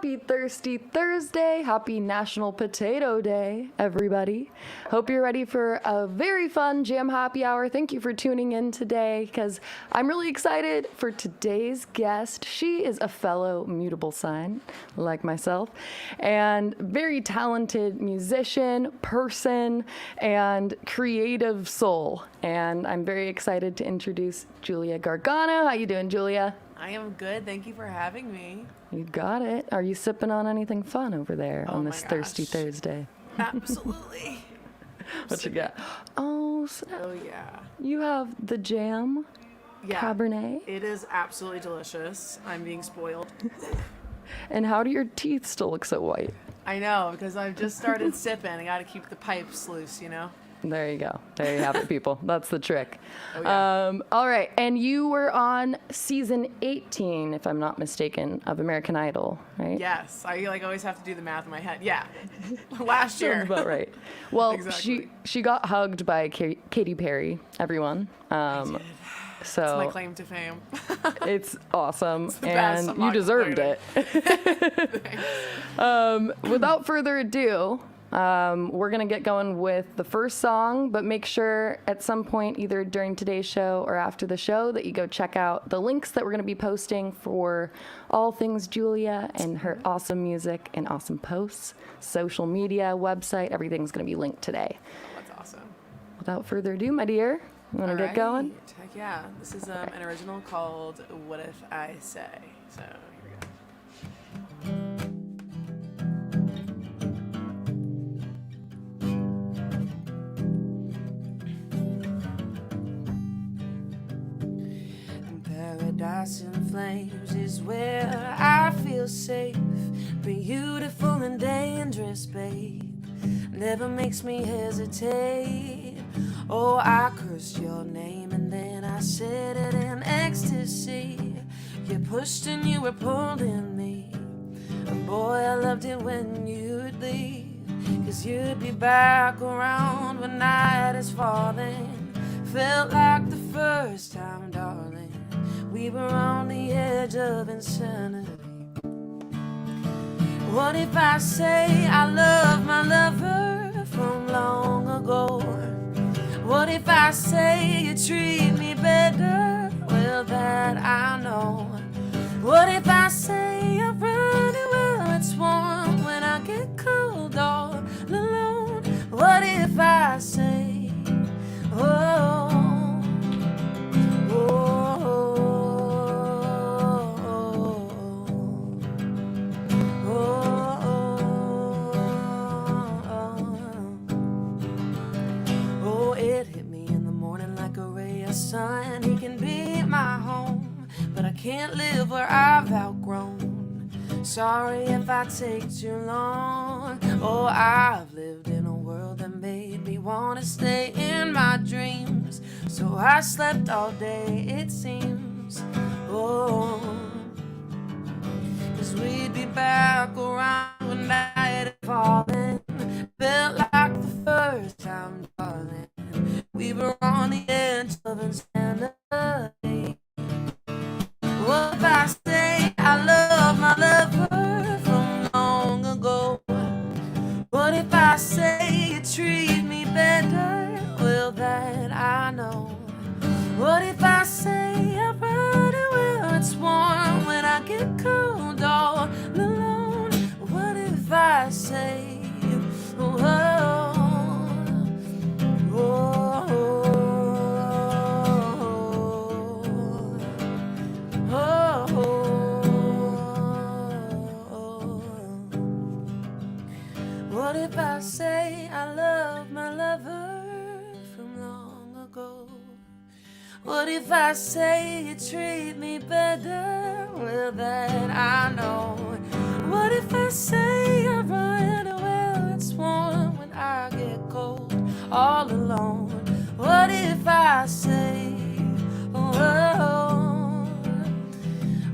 Happy Thirsty Thursday. Happy National Potato Day, everybody. Hope you're ready for a very fun jam happy hour. Thank you for tuning in today because I'm really excited for today's guest. She is a fellow mutable sign like myself and very talented musician, person, and creative soul. And I'm very excited to introduce Julia Gargano. How you doing, Julia? I am good. Thank you for having me. You got it. Are you sipping on anything fun over there on this Thirsty Thursday? Absolutely. What you got? Oh, snap. Oh, yeah. You have the jam Cabernet. It is absolutely delicious. I'm being spoiled. And how do your teeth still look so white? I know, because I've just started sipping. I got to keep the pipes loose, you know? There you go. There you have it, people. That's the trick. Oh, yeah. All right. And you were on season 18, if I'm not mistaken, of American Idol, right? Yes. I always have to do the math in my head. Yeah. Last year. Sounds about right. Well, Exactly. she got hugged by Katy Perry, everyone. I did. So That's my claim to fame. it's awesome, It's the best. and I'm you not deserved it. Without further ado, we're going to get going with the first song, but make sure at some point, either during today's show or after the show, that you go check out the links that we're going to be posting for all things Julia and her awesome music and awesome posts, social media, website, everything's going to be linked today. That's awesome. Without further ado, my dear, you want to get going? Heck yeah. This is an original called What If I Say. So here we go. Paradise in flames is where I feel safe. Beautiful and dangerous, babe. Never makes me hesitate. Oh, I cursed your name and then I said it in ecstasy. You pushed and you were pulling me. And boy, I loved it when you'd leave. 'Cause you'd be back around when night is falling. Felt like the first time, darling. We were on the edge of insanity. What if I say I love my lover from long ago? What if I say you treat me better? Well, that I know. What if I say I run it well, it's warm when I get cold all alone? What if I say, oh, sun, he can be my home, but I can't live where I've outgrown. Sorry if I take too long. Oh, I've lived in a world that made me want to stay in my dreams. So I slept all day, it seems. Oh, 'cause we'd be back around when night is falling. Felt like the first time, darling. We were on the edge of insanity. What if I say I love my lover from long ago? What if I say you treat me better? Well, that I know. What if I say I run it well, it's warm when I get cold all alone? What if I say, oh, oh, oh, what if I say I love my lover from long ago? What if I say you treat me better? Well, that I know. What if I say I run well, it's warm when I get cold all alone? What if I say, oh, oh,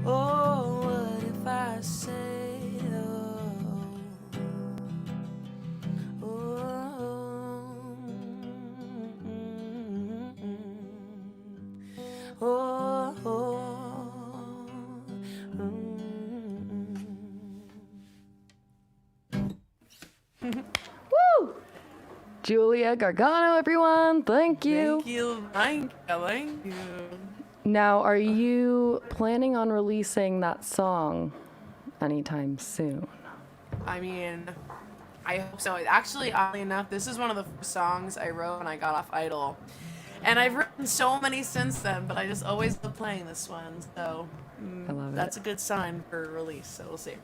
oh, what if I say, oh, oh, oh, oh, Julia Gargano, everyone. Thank you. Thank you. Now, are you planning on releasing that song anytime soon? I mean, I hope so. Actually, oddly enough, this is one of the first songs I wrote when I got off Idol. And I've written so many since then, but I just always love playing this one. So I love that's it. a good sign for release. So we'll see.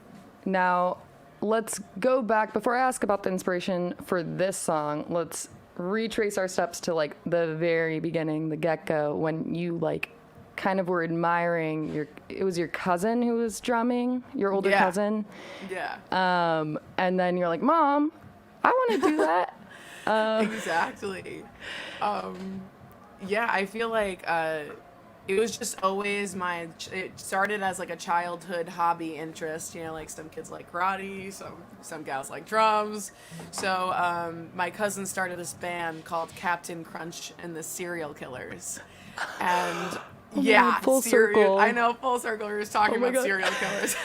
Now, let's go back. Before I ask about the inspiration for this song, let's retrace our steps to like the very beginning, the get-go, when you like kind of were admiring it was your cousin who was drumming, your older cousin. Yeah. And then you're like, Mom, I want to do that. Exactly. Yeah, I feel like it was just always it started as like a childhood hobby interest, you know, like some kids like karate, some gals like drums. So my cousin started this band called Captain Crunch and the Serial Killers. And yeah, full circle. I know, full circle. We were just talking about God. serial killers.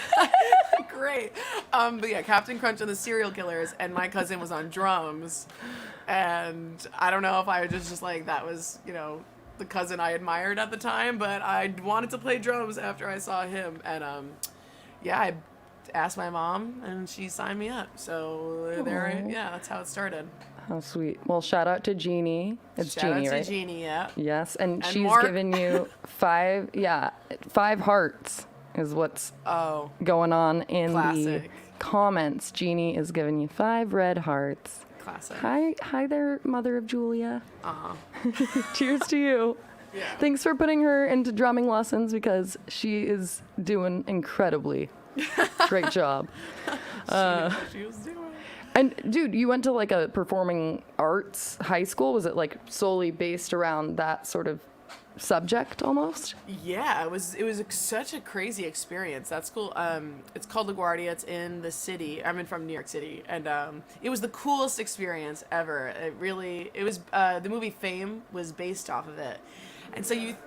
Great. But yeah, Captain Crunch and the Serial Killers, and my cousin was on drums. And I don't know if I was just like, that was, you know, the cousin I admired at the time, but I wanted to play drums after I saw him. And yeah, I asked my mom, and she signed me up. So that's how it started. How sweet. Well, shout out to Jeannie. It's Shout Jeannie, out right? to Jeannie, yeah. Yes, and she's Mark. given you 5 hearts is what's going on in the Classic. comments. Jeannie is giving you 5 red hearts. Classic. Hi there, mother of Julia. Uh-huh. Cheers to you. Yeah. Thanks for putting her into drumming lessons because she is doing incredibly. Great job. She was doing. And dude, you went to like a performing arts high school. Was it like solely based around that sort of subject almost? Yeah, it was such a crazy experience. That school, it's called LaGuardia. It's in the city. I'm from New York City, and it was the coolest experience ever. It was the movie Fame was based off of it. And so you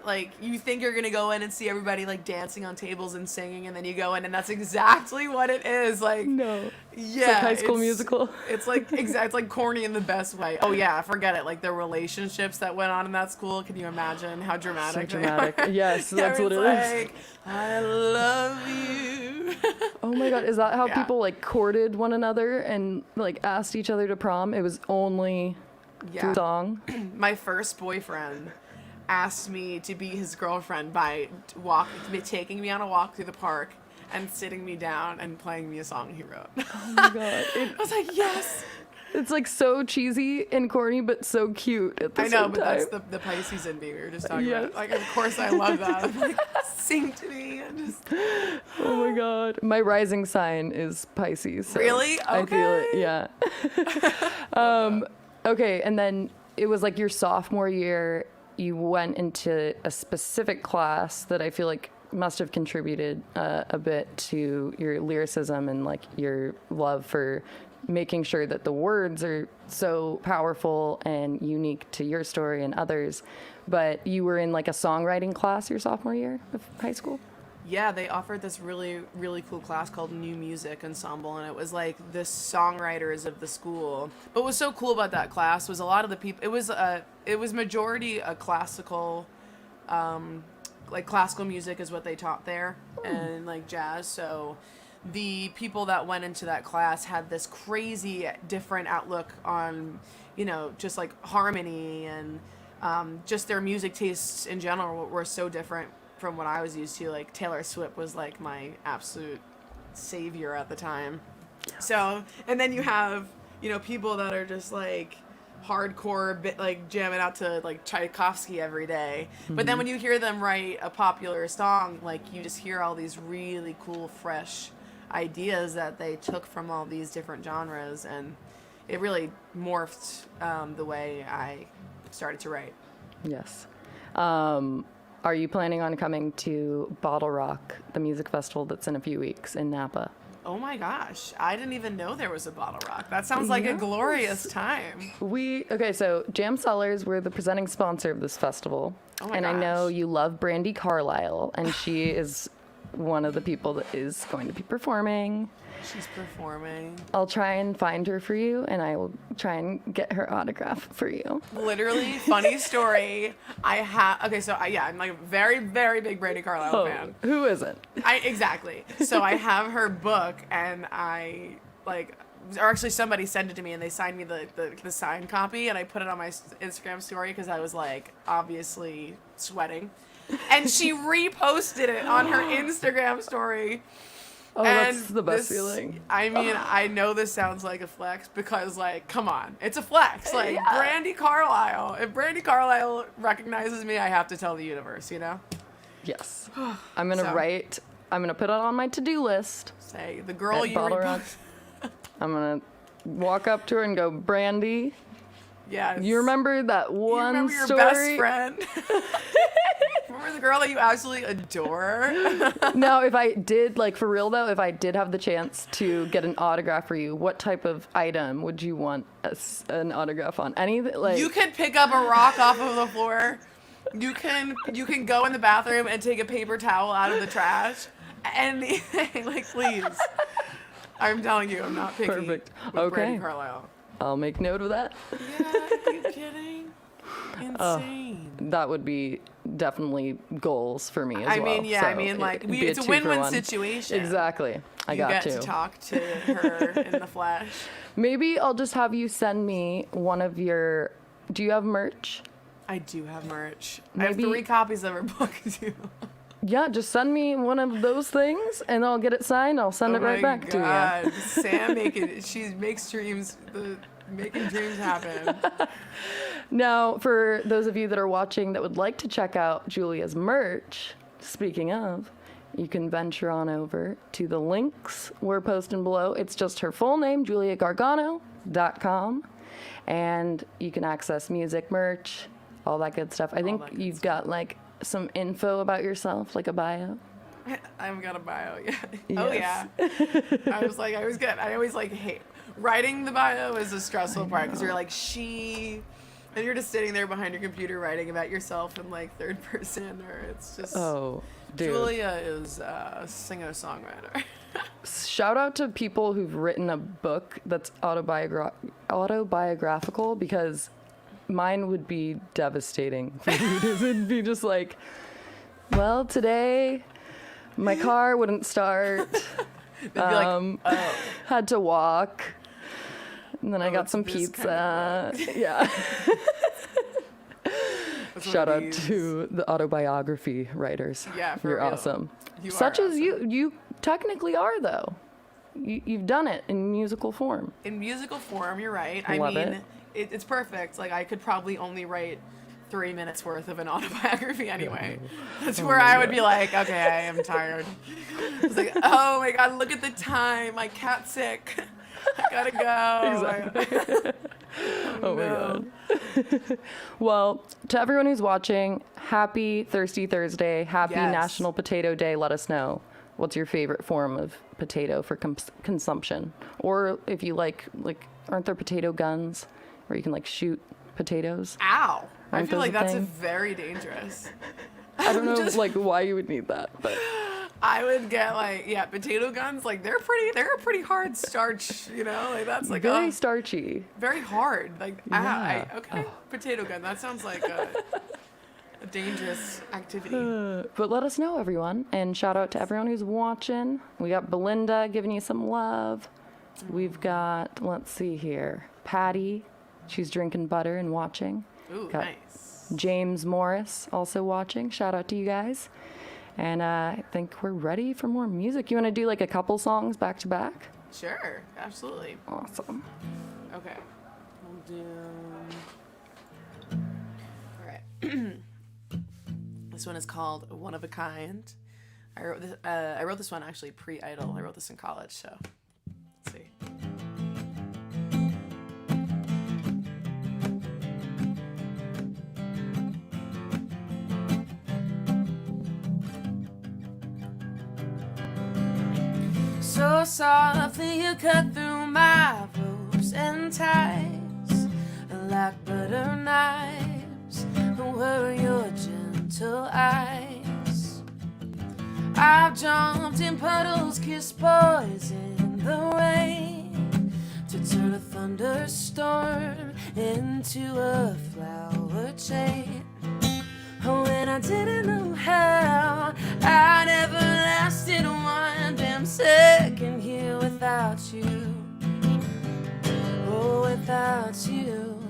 think you're gonna go in and see everybody like dancing on tables and singing, and then you go in and that's exactly what it is. Like No. yeah, It's like High School Musical. It's like it's like corny in the best way. Oh yeah, forget it. Like the relationships that went on in that school. Can you imagine how dramatic? So they dramatic. are? Yes, that's what it is. Like, I love you. Oh my God, is that how Yeah. people like courted one another and like asked each other to prom? It was only through song. My first boyfriend asked me to be his girlfriend by taking me on a walk through the park and sitting me down and playing me a song he wrote. Oh my God. I was like, yes. It's like so cheesy and corny, but so cute at the I same know, but time. that's the Pisces in me we were just talking Yes. about. Like, of course I love that. I'm like, sing to me. And just... Oh my God. My rising sign is Pisces. So Really? I feel it, Okay. yeah. Okay, and then it was like your sophomore year, you went into a specific class that I feel like must have contributed a bit to your lyricism and like your love for making sure that the words are so powerful and unique to your story and others. But you were in like a songwriting class your sophomore year of high school? Yeah, they offered this really, really cool class called New Music Ensemble, and it was like the songwriters of the school. But what was so cool about that class was a lot of the people. It was majority a classical, like classical music is what they taught there, and like jazz. So the people that went into that class had this crazy different outlook on, you know, just like harmony and just their music tastes in general were so different from what I was used to. Like Taylor Swift was like my absolute savior at the time. So, and then you have, you know, people that are just like hardcore bit like jamming out to like Tchaikovsky every day. But then when you hear them write a popular song, like you just hear all these really cool fresh ideas that they took from all these different genres, and it really morphed the way I started to write. Yes. Are you planning on coming to Bottle Rock, the music festival that's in a few weeks in Napa? Oh my gosh, I didn't even know there was a Bottle Rock. That sounds like a glorious time. So Jam Cellars, we're the presenting sponsor of this festival. Oh my and gosh. I know you love Brandi Carlile, and she is one of the people that is going to be performing. She's performing. I'll try and find her for you, and I will try and get her autograph for you. Literally, funny story. I'm like a very, very big Brandi Carlile fan. Who isn't? Exactly. So I have her book, and or actually somebody sent it to me, and they signed me the signed copy, and I put it on my Instagram story because I was like obviously sweating, and she reposted it on her Instagram story. Oh, and that's the best feeling. I mean, I know this sounds like a flex because, like, come on, it's a flex. Like, Yeah. Brandi Carlile. If Brandi Carlile recognizes me, I have to tell the universe, you know? Yes. I'm going to I'm going to put it on my to-do list. Say, the girl at you Bottle repost. Rock. I'm going to walk up to her and go, Brandi, Yes. you remember that You one remember your story? best friend? Remember the girl that you absolutely adore? No, if I did, like, for real though, if I did have the chance to get an autograph for you, what type of item would you want an autograph on? Anything, like... You could pick up a rock off of the floor. You can go in the bathroom and take a paper towel out of the trash. Anything, like, please. I'm telling you, I'm not picky. Perfect. With Okay. Brandi Carlile. I'll make note of that. Yeah, are you kidding? Insane. That would be definitely goals for me as well. I mean, yeah, So I mean, like, it'd be it's a 2 for win-win 1. situation. Exactly. I You got get to. to talk to her in the flesh. Maybe I'll just have you send me one of your... Do you have merch? I do have merch. I Maybe- have 3 copies of her book, too. Yeah, just send me one of those things, and I'll get it signed. I'll send it right back to you. Sam makes dreams, making dreams happen. Now, for those of you that are watching that would like to check out Julia's merch, speaking of, you can venture on over to the links we're posting below. It's just her full name, juliagargano.com, and you can access music, merch, all that good stuff. I think that good you've stuff. got like some info about yourself, like a bio. I haven't got a bio yet. Oh yeah. Yes. I always hate writing the bio is a stressful part because you're like and you're just sitting there behind your computer writing about yourself in like third person, or it's just. Oh, dude. Julia is a singer-songwriter. Shout out to people who've written a book that's autobiographical, because mine would be devastating for readers. It'd be just like, well, today my car wouldn't start. They'd be like, oh. Had to walk. And then I got it's some this pizza. kind of Yeah. That's Shout one of out these. to the autobiography writers. Yeah, for You're real. awesome. You Such are as awesome. you technically are, though. You've done it in musical form. In musical form, you're right. Love I mean, it's perfect. Like, I could probably only write 3 minutes worth of an autobiography anyway. That's where I would be like, okay, I am tired. It's like, oh my God, look at the time. My cat's sick. I gotta go. Exactly. Oh my God. Well, to everyone who's watching, happy Thirsty Thursday. Happy Yes. National Potato Day. Let us know. What's your favorite form of potato for consumption? Or if you like, aren't there potato guns where you can like shoot potatoes? Ow. I Aren't feel those like a that's thing? very dangerous. I don't know Just- like why you would need that, but I would get potato guns. Like they're a pretty hard starch, you know? Like that's like very starchy. very hard. Like Yeah. okay, potato gun. That sounds like a dangerous activity. But let us know, everyone. And shout out to everyone who's watching. We got Belinda giving you some love. We've got, let's see here, Patty. She's drinking butter and watching. Ooh, Got nice. James Morris also watching. Shout out to you guys. And I think we're ready for more music. You want to do like a couple songs back to back? Sure, absolutely. Awesome. Okay. We'll do. All right. This one is called "One of a Kind." I wrote this one actually pre-Idol. I wrote this in college, so let's see. So softly you cut through my ropes and ties, like butter knives were your gentle eyes. I've jumped in puddles, kissed boys in the rain, to turn a thunderstorm into a flower chain. When I didn't know how, I'd ever lasted one damn second here without you. Oh, without you.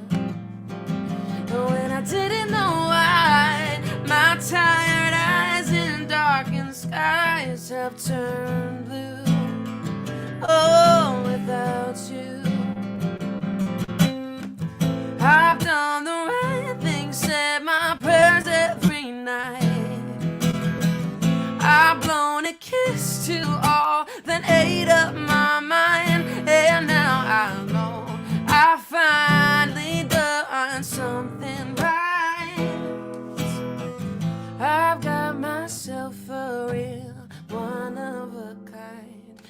When I didn't know why, my tired eyes in darkened skies have turned blue. Oh, without you. I've done the right thing, said my prayers every night. I've blown a kiss to all that ate up my mind, and now I know I finally done something right. I've got myself a real one of a kind.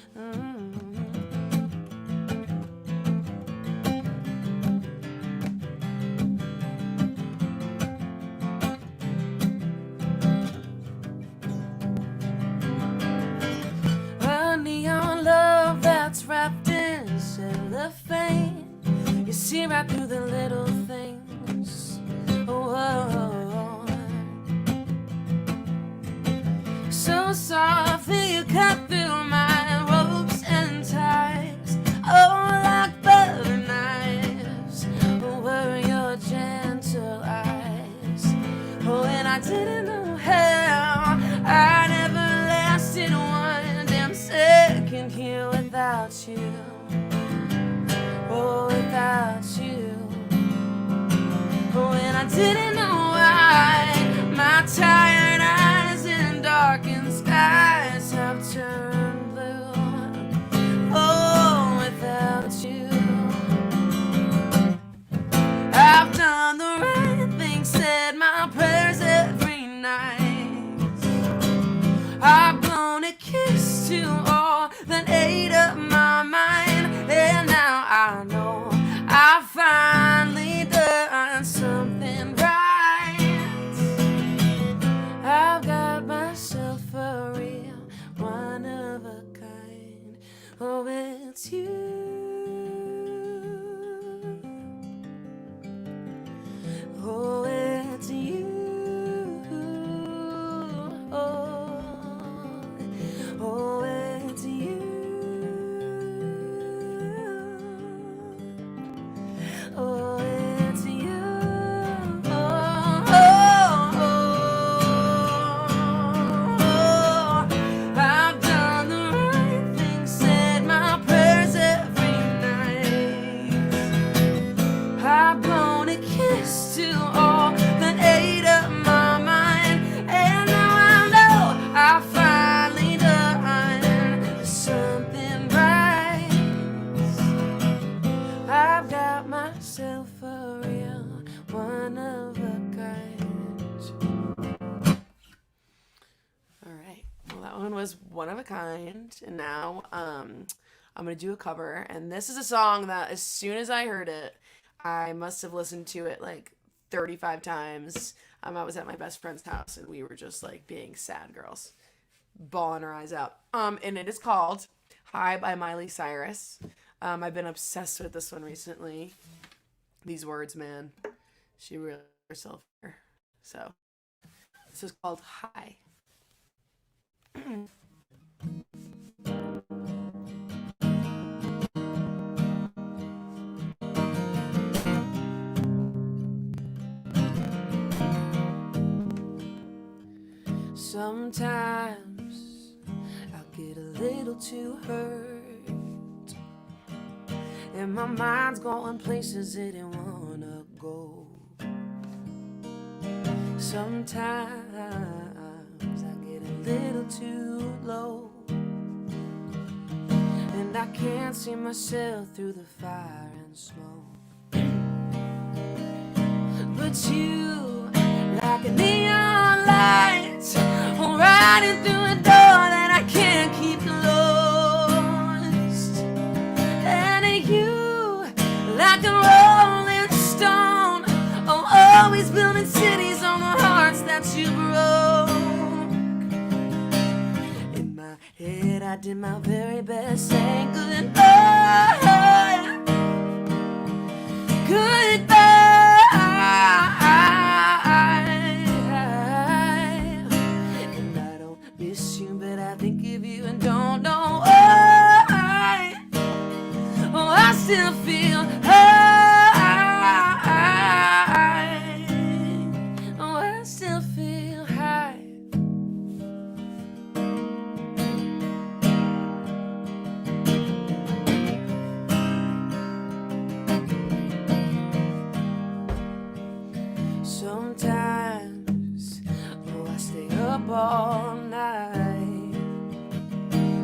A neon love that's wrapped in cellophane. You see right through the little things. Oh, so softly you cut through my ropes and ties. Oh, like butter knives were your gentle eyes. Oh, and I didn't know how I never lasted one damn second here without you. Oh, without you. When I didn't know why, my tired eyes in darkened skies have turned blue. Oh, without you. I've done the right thing, said my prayers every night. I've blown a kiss to all that ate up my mind, and now I know I finally done something right. I've got myself a real one of a kind. Oh, it's you. Oh, it's you. Oh, oh, it's you. Oh, it's you. Oh, oh, oh. I've done the right thing, said my prayers every night. I've blown a kiss to all that ate up my mind, and now I know I finally done something right. I've got myself a real one of a kind. All right. Well, that one was one of a kind, and now I'm gonna do a cover. And this is a song that, as soon as I heard it, I must have listened to it like 35 times. I was at my best friend's house, and we were just like being sad girls, bawling our eyes out. And it is called "Hi" by Miley Cyrus. I've been obsessed with this one recently. These words, man. She really herself here. So this is called "Hi." Sometimes I'll get a little too hurt, and my mind's going places it didn't wanna go. Sometimes I get a little too low, and I can't see myself through the fire and smoke. But you, like a neon light, riding through a door that I can't keep closed. And you, like a rolling stone, oh, always building cities on the hearts that you broke. I did my very best saying goodbye. Goodbye. And I don't miss you, but I think of you and don't know why. Oh, I still feel high. Oh, I still feel high. Sometimes, oh, I stay up all night,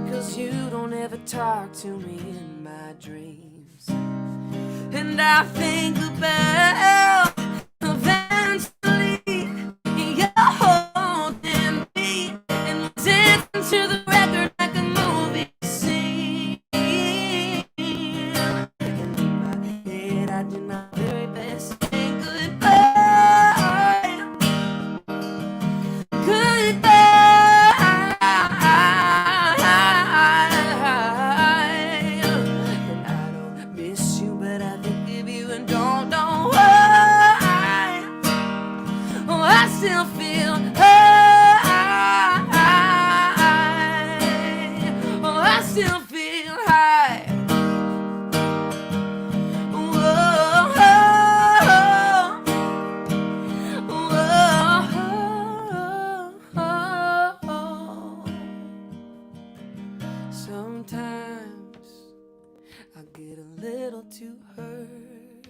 'cause you don't ever talk to me in my dreams. And I think about eventually you're holding me and listening to the record like a movie scene. And in my head I did my very best to say goodbye. Goodbye. And I don't miss you, but I think of you and don't know why. Oh, I still feel high. Oh, I still feel high. Whoa, whoa. Sometimes I get a little too hurt,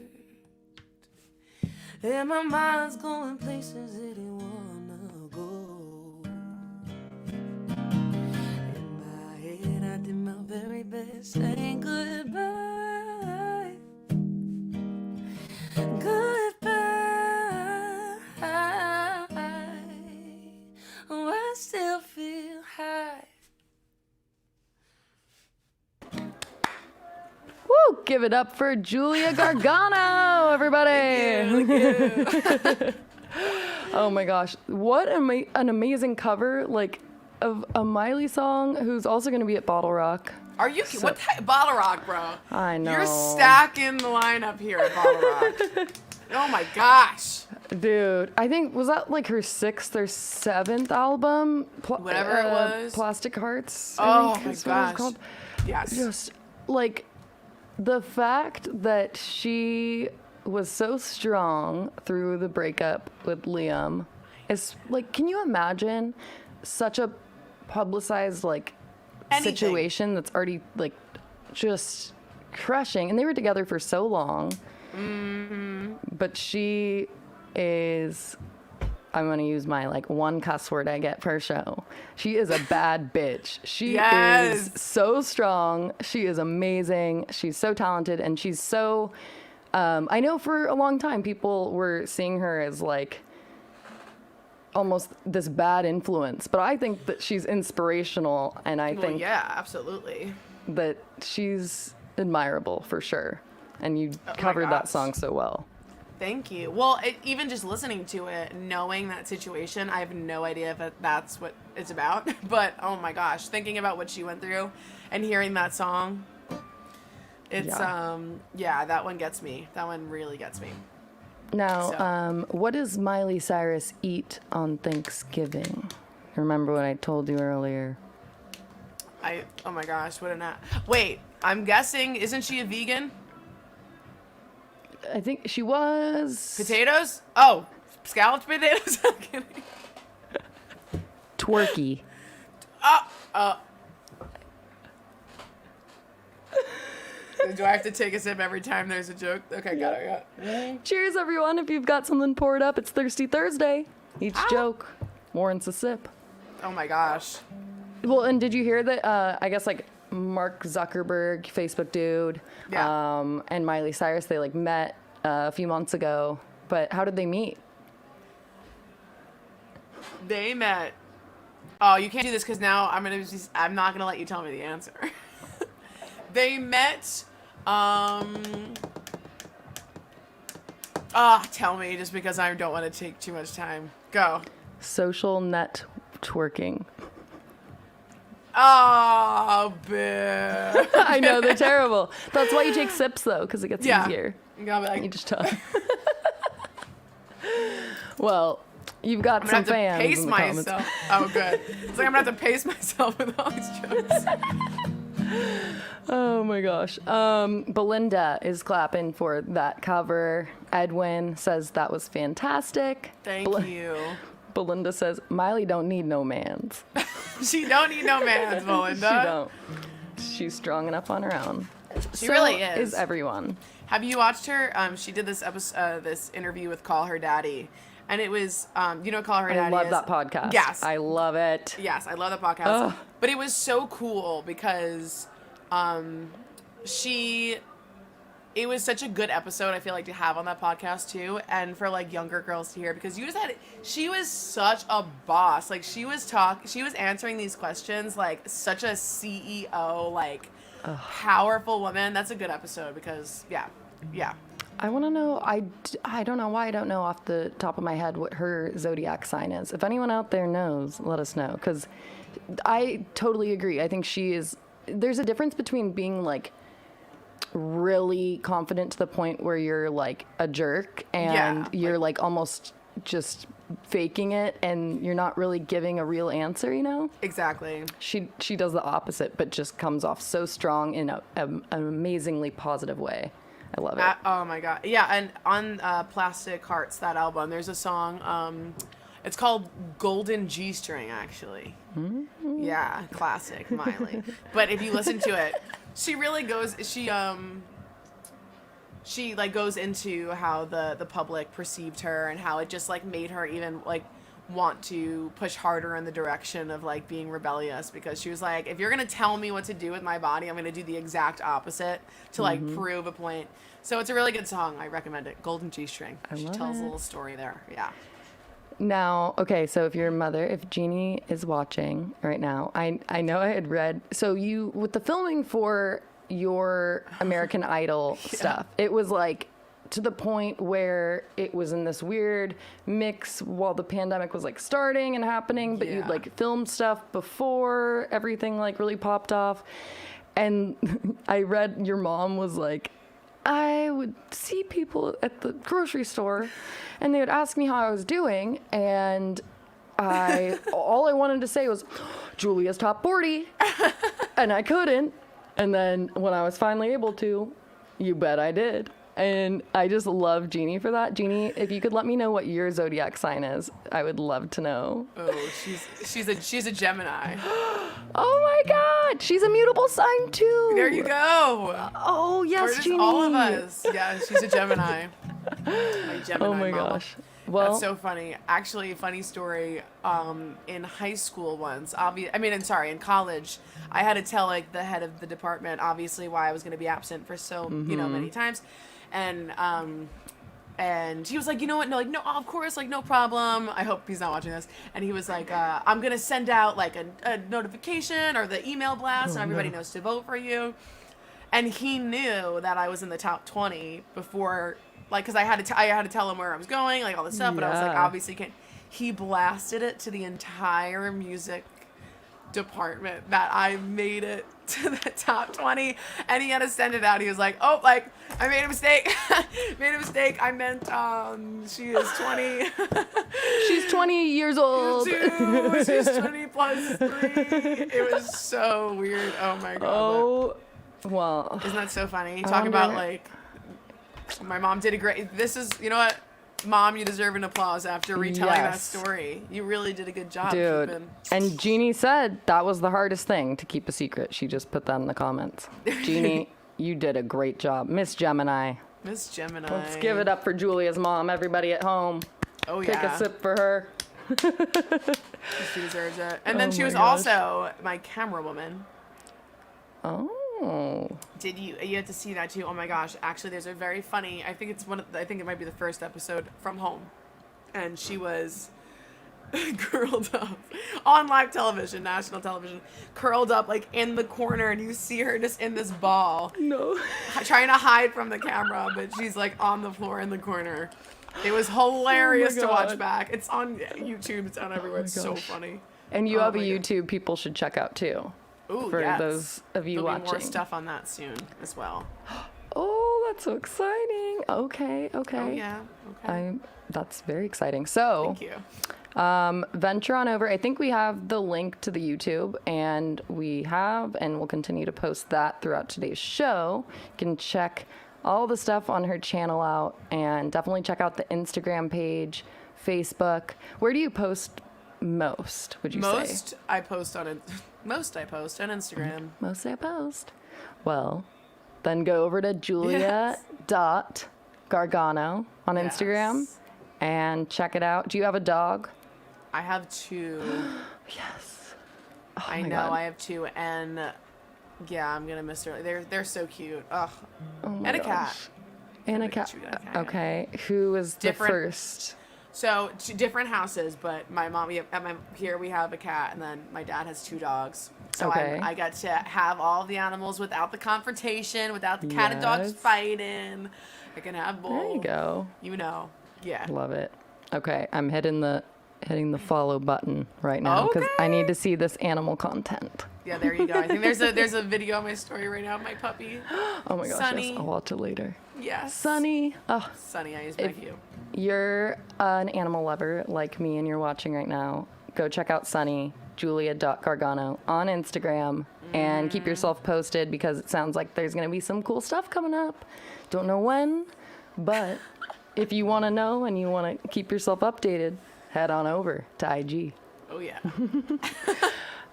and my mind's going places it didn't wanna go. In my head I did my very best saying goodbye. Goodbye. Oh, I still feel high. Woo! Give it up for Julia Gargano, everybody. Oh my gosh, what an amazing cover, like, of a Miley song who's also going to be at Bottle Rock. Are you what type? Bottle Rock, bro? I know. You're stacking the lineup here at Bottle Rock. Oh my gosh. Dude, I think, was that like her 6th or 7th album? Whatever it was. Plastic Hearts, Oh I think my is what it was gosh. called. Yes. Just, like, the fact that she was so strong through the breakup with Liam is, like, can you imagine such a publicized, like, Anything. situation that's already, like, just crushing? And they were together for so long. Mm-hmm. But she is, I'm going to use my, like, one cuss word I get per show. She is a bad bitch. She Yes. is so strong. She is amazing. She's so talented. And she's so, I know for a long time people were seeing her as, like, almost this bad influence. But I think that she's inspirational. And I Well, think yeah, absolutely. that she's admirable for sure. And you covered that gosh. song so well. Thank you. Well, even just listening to it, knowing that situation, I have no idea if that's what it's about. But oh my gosh, thinking about what she went through and hearing that song, it's yeah, that one gets me. That one really gets me. Now, So. what does Miley Cyrus eat on Thanksgiving? Remember what I told you earlier? Oh my gosh, what wait, I'm guessing, isn't she a vegan? I think she was. Potatoes? Oh, scalloped potatoes? I'm kidding. Twerky. Do I have to take a sip every time there's a joke? Okay, got it. Cheers, everyone. If you've got something poured up, it's Thirsty Thursday. Each joke warrants a sip. Oh my gosh. Well, and did you hear that, I guess, like, Mark Zuckerberg, Facebook dude, Yeah. and Miley Cyrus, they, like, met a few months ago. But how did they meet? They met. Oh, you can't do this because now I'm not gonna let you tell me the answer. They met. Tell me, just because I don't want to take too much time. Go. Social net twerking. Oh, boo. I know, they're terrible. That's why you take sips, though, because it gets easier. You gotta be like, You just talk. Well, you've got I'm some gonna have to fans pace in the comments. myself. Oh, good. It's like I'm gonna have to pace myself with all these jokes. Oh my gosh. Belinda is clapping for that cover. Edwin says that was fantastic. Thank you. Belinda says Miley don't need no mans. She don't need no mans, Belinda. She don't. She's strong enough on her own. She really is. Is everyone. Have you watched her? She did this episode, this interview with Call Her Daddy, and it was, you know what Call Her Daddy is? I love that podcast. Yes. I love it. Yes, I love that podcast. Ugh. But it was so cool because it was such a good episode, I feel like, to have on that podcast too, and for like younger girls to hear, because she was such a boss. Like she was answering these questions like such a CEO, like powerful woman. That's a good episode because yeah. I want to know, I don't know why I don't know off the top of my head what her zodiac sign is. If anyone out there knows, let us know, because I totally agree. I think there's a difference between being like really confident to the point where you're like a jerk and you're like almost just faking it and you're not really giving a real answer, you know? Exactly. She does the opposite, but just comes off so strong in an amazingly positive way. I love it. Oh my god. Yeah, and on Plastic Hearts, that album, there's a song, it's called Golden G-String, actually. Mm-hmm. Yeah, classic Miley. But if you listen to it, she really goes, she like goes into how the public perceived her and how it just like made her even like want to push harder in the direction of like being rebellious, because she was like, if you're gonna tell me what to do with my body, I'm gonna do the exact opposite to like prove a point. So it's a really good song. I recommend it. Golden G-String. She tells a little story there. Yeah. Now, okay, so if if Jeannie is watching right now, I know I had read, so you, with the filming for your American Idol stuff, it was like to the point where it was in this weird mix while the pandemic was like starting and happening, but you'd like filmed stuff before everything like really popped off. And I read your mom was like, I would see people at the grocery store and they would ask me how I was doing, and all I wanted to say was Julia's top 40, and I couldn't. And then when I was finally able to, you bet I did. And I just love Jeannie for that. Jeannie, if you could let me know what your zodiac sign is, I would love to know. Oh, she's a Gemini. Oh my God, she's a mutable sign too. There you go. Oh yes, We're just Jeannie. all of us. Yeah, she's a Gemini. My Gemini Oh my mama. gosh. Well, that's so funny. Actually, funny story. In high school once, in college, I had to tell like the head of the department, obviously, why I was going to be absent for so many times, and he was like, you know what? No, of course, like no problem. I hope he's not watching this. And he was like, I'm gonna send out like a notification or the email blast, so everybody knows to vote for you. And he knew that I was in the top 20 before. Like, cause I had to tell him where I was going, like all this stuff, but I was like, obviously can't. He blasted it to the entire music department that I made it to the top 20, and he had to send it out. He was like, oh, like, I made a mistake. I meant, she is 20. she's 20 years old. She's 20 plus 3. It was so weird. Oh my God. Oh, well. Isn't that so funny? Talk about like, my mom did a great, you know what? Mom, you deserve an applause after retelling that story. You really did a good job. Dude. And Jeannie said that was the hardest thing, to keep a secret. She just put that in the comments. Jeannie, you did a great job. Miss Gemini. Miss Gemini. Let's give it up for Julia's mom, everybody at home. Oh, yeah. Take a sip for her. She deserves it. And then she was also my camera woman. Oh. Did you have to see that too? Oh my gosh. Actually, there's a very funny, I think it might be the first episode from home. And she was curled up on live television, national television, curled up like in the corner, and you see her just in this ball. No. Trying to hide from the camera, but she's like on the floor in the corner. It was hilarious to watch back. It's on YouTube, it's on everywhere. It's so funny. And you Oh have a my God. YouTube people should check out too. Ooh, For yes. those of you There'll watching. be more stuff on that soon as well. Oh, that's so exciting. Okay. Oh yeah. Okay. That's very exciting. So, Thank you. venture on over. I think we have the link to the YouTube, and we'll continue to post that throughout today's show. You can check all the stuff on her channel out, and definitely check out the Instagram page, Facebook. Where do you post most, would you say? Most I post on Instagram. Most I post. Well, then go over to Julia.Gargano on Instagram Yes. and check it out. Do you have a dog? I have 2. Yes. Oh I my know God. I have 2, and yeah, I'm gonna miss her. They're so cute. Ugh. Oh my And a gosh. cat. And a Look cat. at you, got a cat. Okay. Who was the Different- first? So 2 different houses, but my mom here we have a cat, and then my dad has 2 dogs. So Okay. I got to have all the animals without the confrontation, without the cat and dogs Yes. fighting. I can have both. There you go. You know, yeah. Love it. Okay, I'm hitting the follow button right now because I need to see this animal content. Yeah, there you go. I think there's a video on my story right now of my puppy. Oh my gosh, Sunny. yes, I'll watch it later. Yes. Sunny. Oh, Sunny, I use my cue. you're an animal lover like me and you're watching right now, go check out Sunny, Julia.Gargano on Instagram, and keep yourself posted because it sounds like there's going to be some cool stuff coming up. Don't know when, but if you want to know and you want to keep yourself updated, head on over to IG. Oh yeah.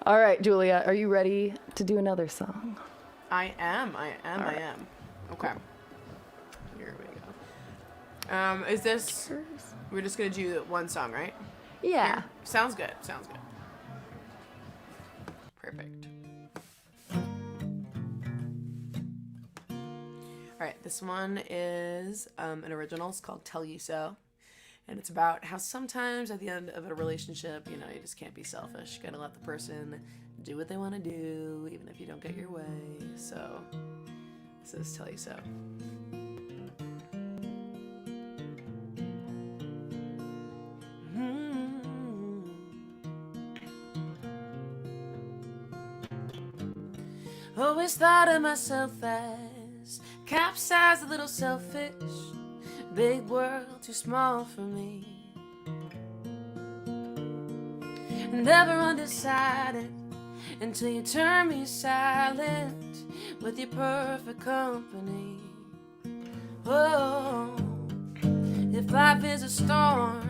All right, Julia, are you ready to do another song? I am. Okay. Here we go. Is this? We're just gonna do one song, right? Yeah. Here? Sounds good. Perfect. All right, this one is an original. It's called "Tell You So," and it's about how sometimes at the end of a relationship, you just can't be selfish. You gotta let the person do what they want to do, even if you don't get your way. So, this is "Tell You So." Always thought of myself as capsized, a little selfish, big world too small for me. Never undecided until you turn me silent with your perfect company. Oh, if life is a storm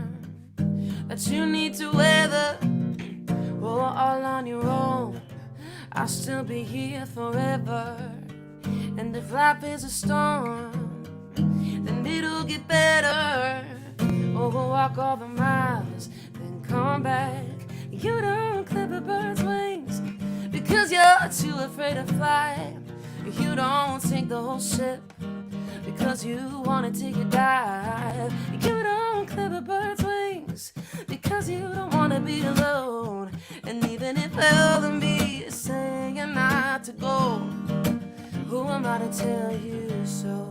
that you need to weather, or all on your own, I'll still be here forever. And if life is a storm, then it'll get better. Or we'll walk all the miles, then come back. You don't clip a bird's wings because you're too afraid to fly. You don't sink the whole ship because you wanna take a dive. You don't clip a bird's wings because you don't wanna be alone. And even if hell and me is saying not to go, who am I to tell you so?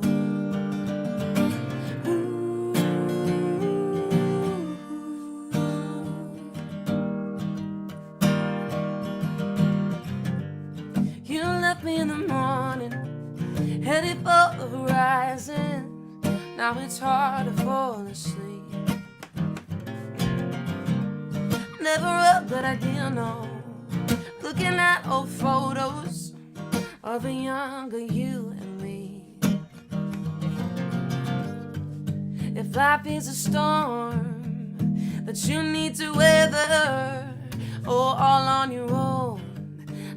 You left me in the morning, headed for the horizon. Now it's hard to fall asleep. Never a good idea, no. Looking at old photos of a younger you and me. If life is a storm that you need to weather, or all on your own,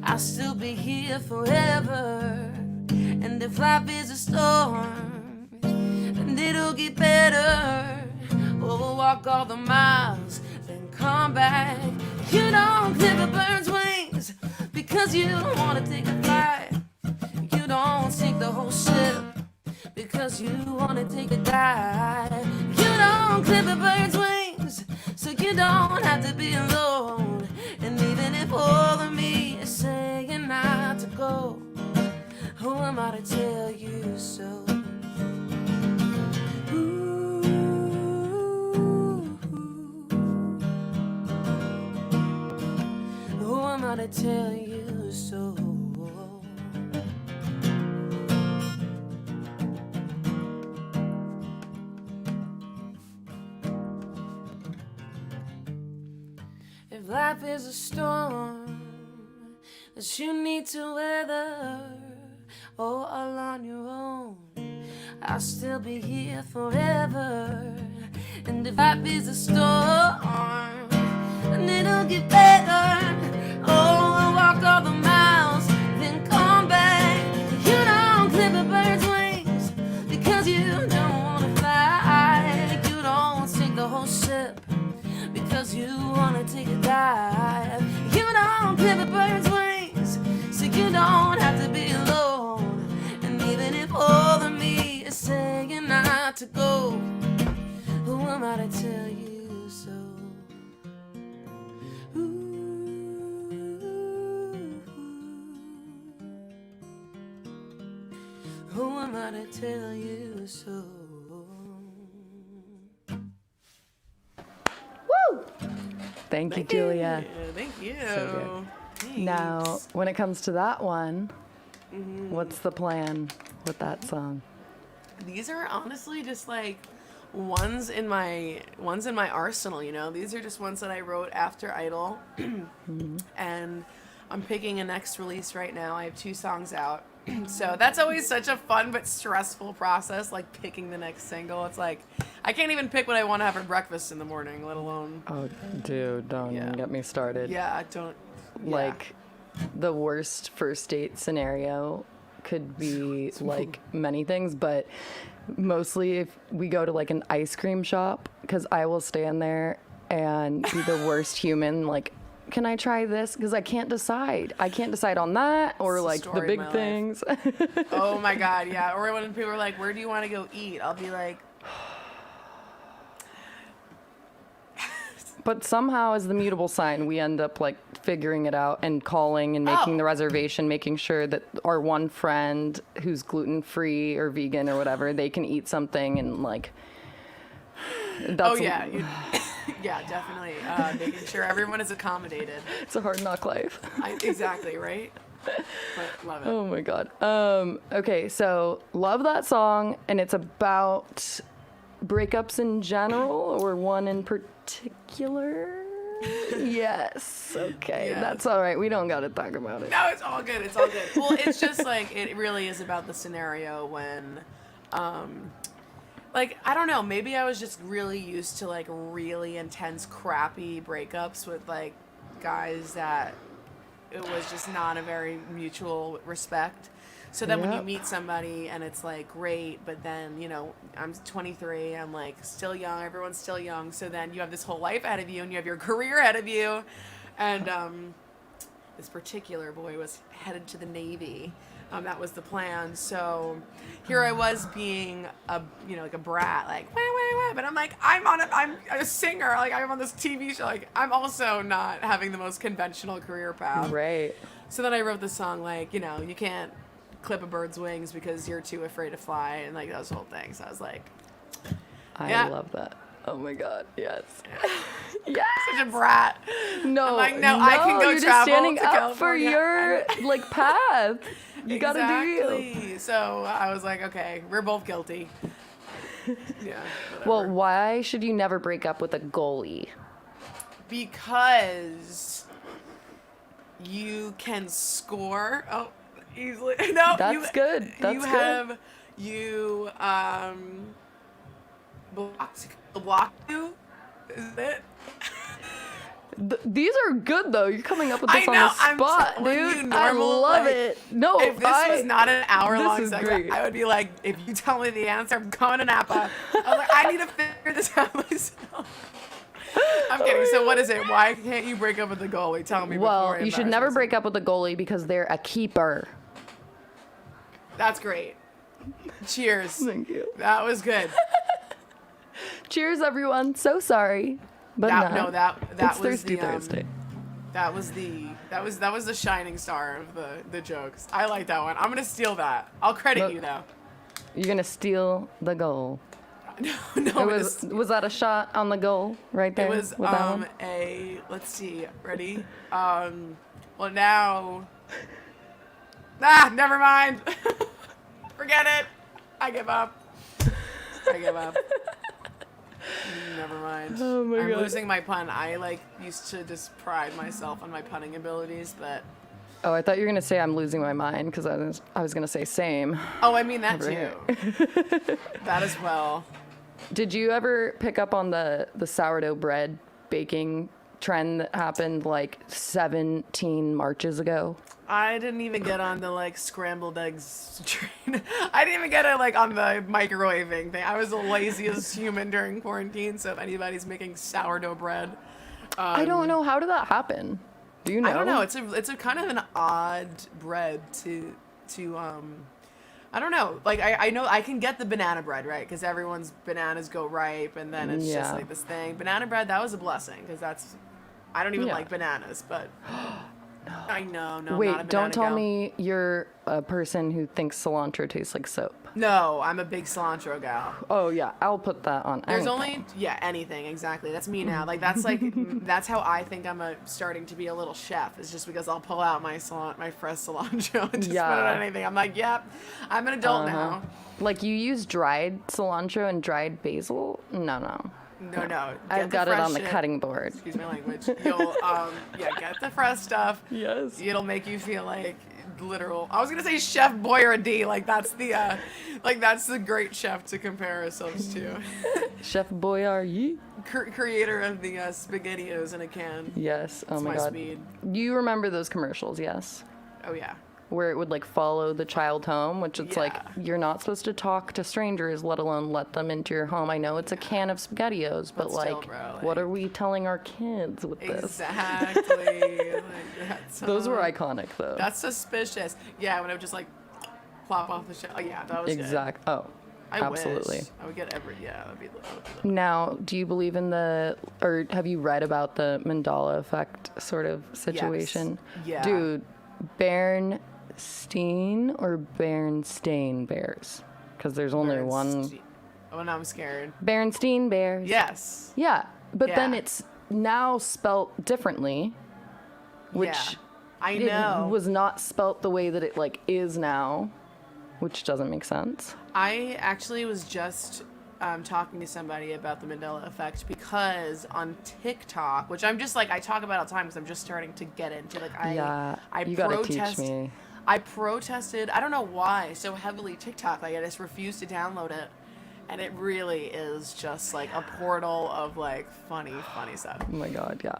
I'll still be here forever. And if life is a storm, then it'll get better. Or we'll walk all the miles, then come back. You don't clip a bird's wings because you don't want to take a flight. You don't sink the whole ship because you want to take a dive. You don't clip a bird's wings so you don't have to be alone. And even if all of me is saying not to go, who am I to tell you so? I tell you so? If life is a storm that you need to weather all on your own, I'll still be here forever. And if life is a storm, and it'll get better, oh, I'll walk all the miles, then come back. You don't clip a bird's wings because you don't wanna fly. You don't sink the whole ship because you wanna take a dive. You don't clip a bird's wings so you don't have to be alone. And even if all of me is saying not to go, who am I to tell you so? Who am I to tell you so? Woo! Thank you, Julia. Thank you. So Thanks. Now, when it comes to that one, what's the plan with that song? These are honestly just like ones in my arsenal, you know. These are just ones that I wrote after Idol. And I'm picking a next release right now. I have 2 songs out. So that's always such a fun but stressful process, like picking the next single. It's like I can't even pick what I want to have for breakfast in the morning, let alone. Oh, dude, don't even get me started. Yeah, don't. Like, the worst first date scenario could be like many things, but mostly if we go to like an ice cream shop, because I will stand there and be the worst human, like, can I try this? Because I can't decide. I can't decide on that or It's the like the story of big my life. things. Oh my God, yeah. Or when people are like, "Where do you want to go eat?" I'll be like, But somehow, as the mutable sign, we end up like figuring it out and calling and making the reservation, making sure that our one friend who's gluten-free or vegan or whatever, they can eat something, and like that's yeah, yeah, definitely. Making sure everyone is accommodated. it's a hard knock life. Exactly, right? But love it. Oh my god. Okay, so love that song, and it's about breakups in general or one in particular. Yes. Okay, Yes. that's all right. We don't got to talk about it. No, it's all good. It's all good. Well, it's just like it really is about the scenario when, like, I don't know. Maybe I was just really used to like really intense, crappy breakups with like guys that it was just not a very mutual respect. So then when you Yep. meet somebody and it's like great, but then, you know, I'm 23, I'm like still young, everyone's still young. So then you have this whole life ahead of you and you have your career ahead of you. And this particular boy was headed to the Navy. That was the plan. So here I was being a, you know, like a brat, like, wah. But I'm like, I'm a singer. Like I'm on this TV show. Like I'm also not having the most conventional career path. Right. So then I wrote this song, like, you know, you can't clip a bird's wings because you're too afraid to fly, and like that was the whole thing. So I was like, I love that. Oh my god, yes. Yes. such a brat. No, I'm like, no, I can go you're just travel standing to up for California. your like path. You gotta do you. Exactly. So I was like, okay, we're both guilty. Yeah. Well, whatever. why should you never break up with a goalie? Because you can score. Oh, easily. No, That's good. That's you good. have block you. Is it? These are good though. You're coming up with this I on know, the I'm spot, telling you, dude. I normal, love like, it. No, If this was not an hour-long this is segment, great. I would be like, if you tell me the answer, I'm going to Napa. I was like, I need to figure this out myself. I'm kidding. So what is it? Why can't you break up with the goalie? Tell me. Well, before I you should embarrass never myself. break up with a goalie because they're a keeper. That's great. Cheers. Thank you. That was good. Cheers, everyone. So sorry, but That not. that It's was Thirsty the Thursday. that was the shining star of the jokes. I like that one. I'm gonna steal that. I'll credit Look, you though. You're gonna steal the goal. No, Was that a shot on the goal right there? it was with that one? let's see, ready? Well, Well, now... never mind. Forget it. I give up. Never mind. Oh my I'm God. losing my pun. I used to just pride myself on my punning abilities, but Oh, I thought you were gonna say I'm losing my mind because I was gonna say same. oh, I mean that Over too. here. That as well. Did you ever pick up on the sourdough bread baking trend that happened like 17 Marches ago? I didn't even get on the scrambled eggs train. I didn't even get it on the microwaving thing. I was the laziest human during quarantine. So if anybody's making sourdough bread, I don't know. How did that happen? Do you know? I don't know. It's a kind of an odd bread to I don't know. I know I can get the banana bread, right? Because everyone's bananas go ripe, and then it's just Yeah. this thing. Banana bread, that was a blessing, because I don't even Yeah. like bananas, but I know, no, Wait, not a banana don't tell gal. me you're a person who thinks cilantro tastes like soap. No, I'm a big cilantro gal. Oh yeah, I'll put that on. There's anything. anything, exactly. That's me now. That's how I think I'm starting to be a little chef. Is just because I'll pull out my fresh cilantro and just put it Yeah. on anything. I'm like, yep, I'm an adult now. Like you use dried cilantro and dried basil? No. No. I've Get the got it fresh on the shit. cutting board. Excuse my language. You'll get the fresh stuff. Yes. It'll make you feel like literal. I was gonna say Chef Boyardee. That's the great chef to compare ourselves to. Chef Boyardee? Creator of the SpaghettiOs in a can. Yes. Oh That's my my god. speed. You remember those commercials, yes? Oh yeah. Where it would follow the child home, which it's Yeah. you're not supposed to talk to strangers, let alone let them into your home. I know it's a can of SpaghettiOs, but still, bro, what are we telling our kids with this? Exactly. Those were iconic though. That's suspicious. Yeah, when I would just plop off the shelf. Oh yeah, that was good. Oh, I absolutely. wish. I would get that'd be Now, do you believe in or have you read about the Mandela effect sort of situation? Yeah. Dude, Bernstein or Berenstain Bears? Because there's only one. Oh, now I'm scared. Berenstain Bears. Yes. Yeah, but then Yeah. it's now spelt differently, which Yeah. I it know. was not spelt the way that it is now, which doesn't make sense. I actually was just talking to somebody about the Mandela effect because on TikTok, which I'm just I talk about all the time because I'm just starting to get into I you gotta teach me. I protested, I don't know why, so heavily TikTok. I just refused to download it. And it really is just a portal of funny stuff. Oh my god, yeah.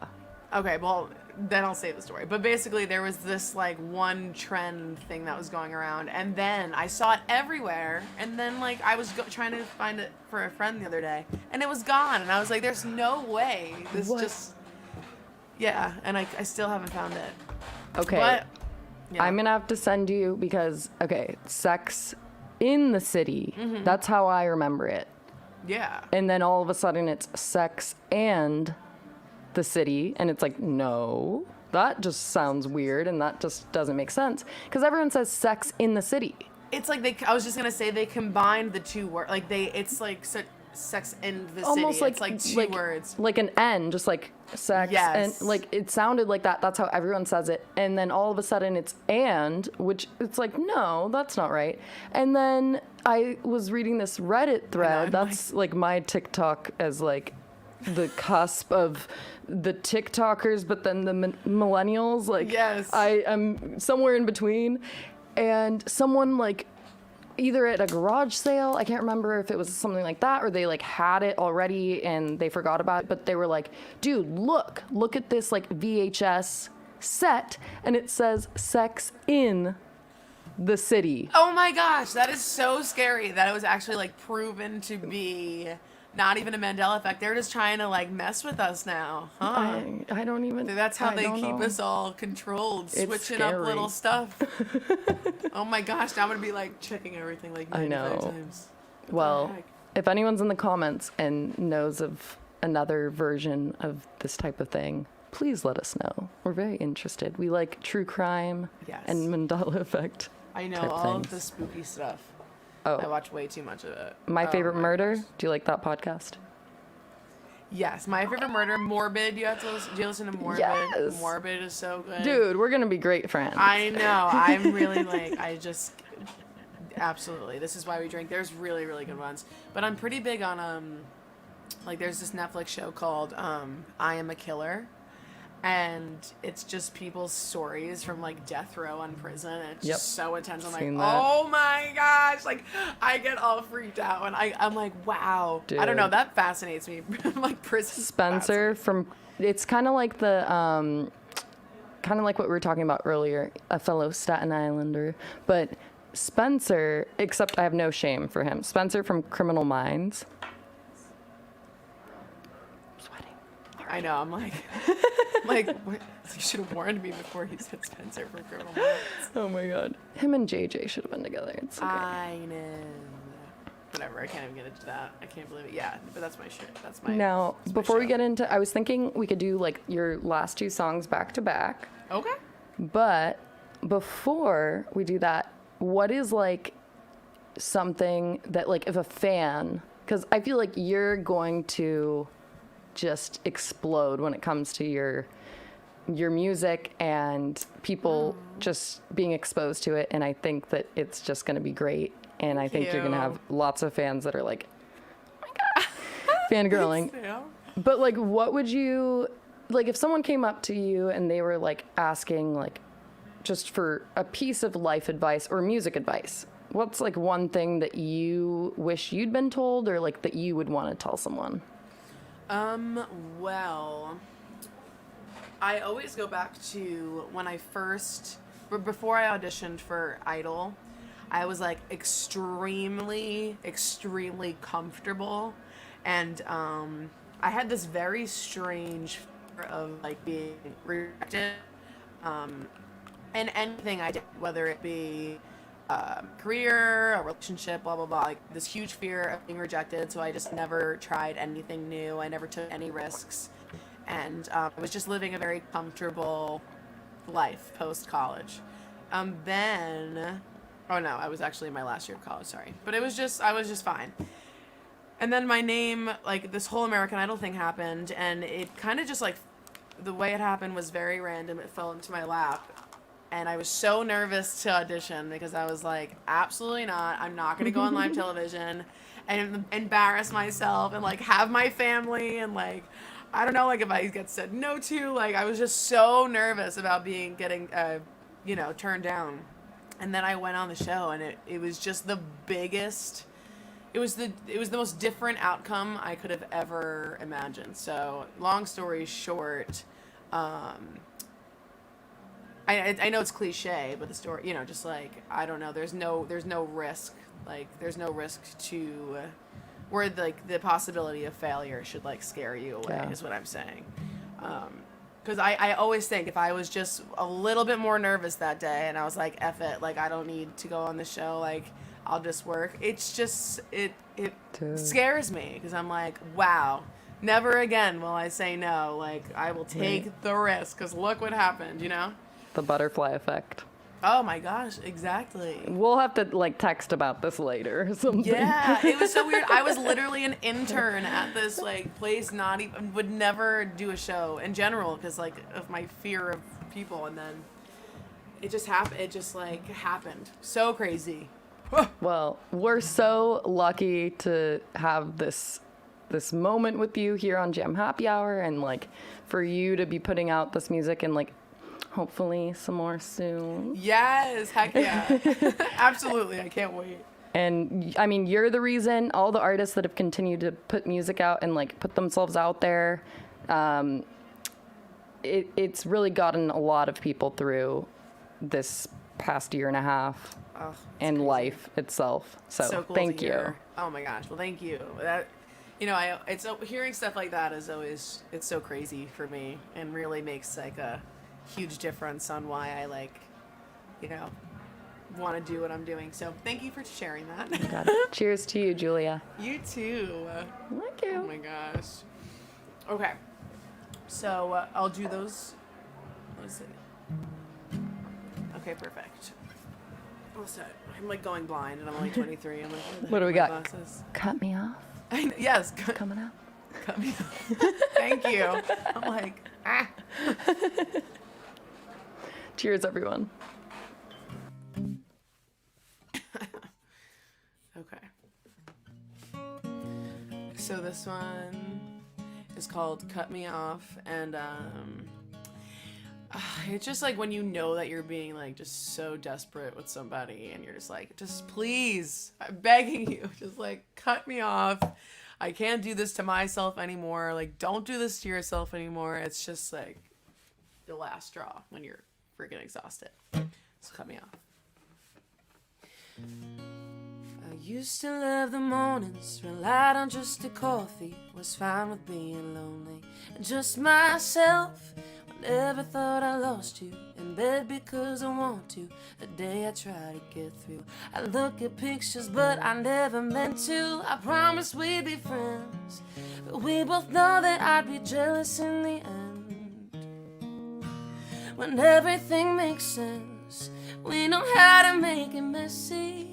Okay, well, then I'll save the story. But basically, there was this one trend thing that was going around, and then I saw it everywhere. And then I was trying to find it for a friend the other day, and it was gone. And I was like, "There's no way this What? just." Yeah, and I still haven't found it. Okay. But yeah. I'm gonna have to send you because Sex in the City. Mm-hmm. That's how I remember it. Yeah. And then all of a sudden it's Sex and the City, and it's no, that just sounds weird, and that just doesn't make sense because everyone says Sex in the City. It's I was just gonna say they combined the two words. It's sex in the Almost city. It's two words. like an N, just sex. Yes. And it sounded like that. That's how everyone says it. And then all of a sudden it's and, which it's no, that's not right. And then I was reading this Reddit thread. That's my TikTok as the cusp of the TikTokers, but then the millennials. Yes. I am somewhere in between. And someone either at a garage sale, I can't remember if it was something like that, or they had it already and they forgot about it, but they were dude, look at this VHS set, and it says Sex in the City. Oh my gosh, that is so scary that it was actually proven to be not even a Mandela effect. They're just trying to mess with us now, huh? I don't even. That's how I they don't keep know. us all controlled, It's switching up scary. little stuff. Oh my gosh, now I'm gonna be checking everything 95 I know. times. What the Well, heck? if anyone's in the comments and knows of another version of this type of thing, please let us know. We're very interested. We like true crime Yes. and Mandela effect. I know type all of things. the spooky stuff. Oh. I watch way too much of it. My Oh Favorite my Murder. gosh. Do you like that podcast? Yes, My Favorite Murder, Morbid. You have to listen. Do you listen to Morbid? Yes. Morbid is so good. Dude, we're gonna be great friends. I know. I'm really like, absolutely. This is why we drink. There's really, really good ones. But I'm pretty big on, like, there's this Netflix show called I Am a Killer. And it's just people's stories from, like, death row in prison. It's just so intense. I'm like, oh my gosh. Like, I get all freaked out. And I'm like, wow. Dude. I don't know. That fascinates me. Like, prison. Spencer from, it's kind of like the, kind of like what we were talking about earlier, a fellow Staten Islander. But Spencer, except I have no shame for him. Spencer from Criminal Minds. I know. I'm like, what? You should have warned me before you said Spencer from Criminal Minds. Oh my God. Him and JJ should have been together. It's okay. I know. Whatever. I can't even get into that. I can't believe it. Yeah, but that's my shit. That's my. Now, before we get into, I was thinking we could do like your last two songs back to back. Okay. But before we do that, what is like something that like if a fan, because I feel like you're going to just explode when it comes to your music and people just being exposed to it, and I think that it's just going to be great, and I think you're going to have lots of fans that are like, oh my God, fangirling. But like, what would you, like if someone came up to you and they were like asking like just for a piece of life advice or music advice, what's like one thing that you wish you'd been told or like that you would want to tell someone? Well, I always go back to when before I auditioned for Idol, I was like extremely, extremely comfortable. And, I had this very strange fear of like being rejected, in anything I did, whether it be career, a relationship, blah, blah, blah. Like this huge fear of being rejected. So I just never tried anything new. I never took any risks. And I was just living a very comfortable life post-college. Then, oh no, I was actually in my last year of college, sorry. But I was just fine. And then my name, like this whole American Idol thing happened. And it kind of just like, the way it happened was very random. It fell into my lap. And I was so nervous to audition because I was like, absolutely not. I'm not going to go on live television and embarrass myself and like have my family and like, I don't know, like if I get said no to, like I was just so nervous about getting turned down. And then I went on the show and it was just the biggest, it was the most different outcome I could have ever imagined. So long story short, I know it's cliche, but the story, just like, I don't know, there's no risk, like, there's no risk to, where, like, the possibility of failure should, like, scare you away, is what I'm saying. Because I always think if I was just a little bit more nervous that day, and I was like, F it, like, I don't need to go on the show, like, I'll just work, it's just, it scares me, because I'm like, wow, never again will I say no, like, I will take the risk, because look what happened, The butterfly effect. Oh my gosh, exactly. We'll have to like text about this later or something. Yeah, it was so weird. I was literally an intern at this like place, would never do a show in general because like of my fear of people, and then it just happened. It just like happened. So crazy. Well, we're so lucky to have this moment with you here on Jam Happy Hour, and like for you to be putting out this music and like hopefully some more soon. Yes, heck yeah. Absolutely, I can't wait. And I mean, you're the reason all the artists that have continued to put music out and like put themselves out there, it's really gotten a lot of people through this past year and a half and crazy. Life itself. So cool thank you. Oh my gosh, well thank you. That, it's hearing stuff like that is always, it's so crazy for me and really makes like a huge difference on why I like, want to do what I'm doing. So thank you for sharing that. Got it. Cheers to you, Julia. You too. Thank you. Oh my gosh. Okay. So I'll do those. What is it? Okay, perfect. What's that? I'm like going blind and I'm only 23. I'm like, what do we got? Glasses? Cut me off. Yes. Coming up. Cut me off. Thank you. I'm like, ah. Cheers, everyone. Okay. So this one is called Cut Me Off, and it's just like when you know that you're being like just so desperate with somebody and you're just like, just please, I'm begging you, just like cut me off. I can't do this to myself anymore. Like, don't do this to yourself anymore. It's just like the last straw when you're freaking exhausted. So cut me off. I used to love the mornings, relied on just a coffee, was fine with being lonely and just myself. I never thought I lost you in bed because I want to. The day I try to get through, I look at pictures but I never meant to. I promised we'd be friends, but we both know that I'd be jealous in the end. When everything makes sense, we know how to make it messy.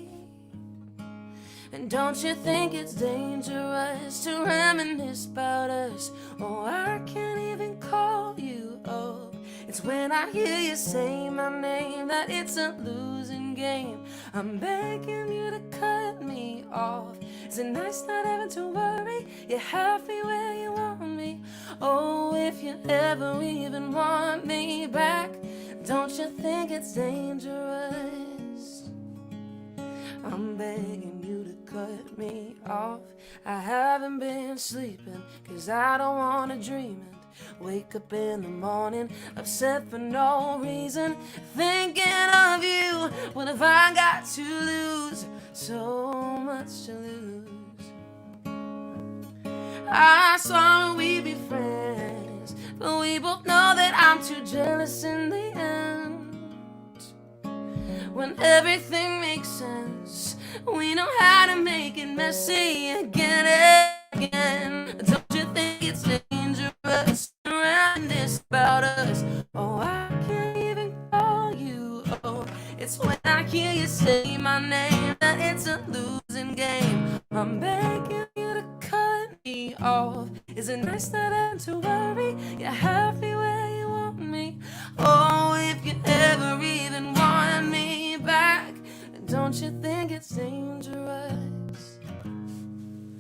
And don't you think it's dangerous to reminisce about us? Oh, I can't even call you up. It's when I hear you say my name that it's a losing game. I'm begging you to cut me off. Is it nice not having to worry? You're happy where you want me. Oh, if you ever even want me back, don't you think it's dangerous? I'm begging you to cut me off. I haven't been sleeping 'cause I don't wanna dream it. Wake up in the morning upset for no reason, thinking of you. What have I got to lose? So much to lose. I saw we'd be friends, but we both know that I'm too jealous in the end. When everything makes sense, we know how to make it messy again and again. Don't you think it's dangerous to reminisce about us? Oh, I can't even call you. Oh, it's when I hear you say my name that it's a losing game. I'm begging you to cut me off. Is it nice not having to worry? You're happy where you want me. Oh, if you ever even want me back, don't you think it's dangerous?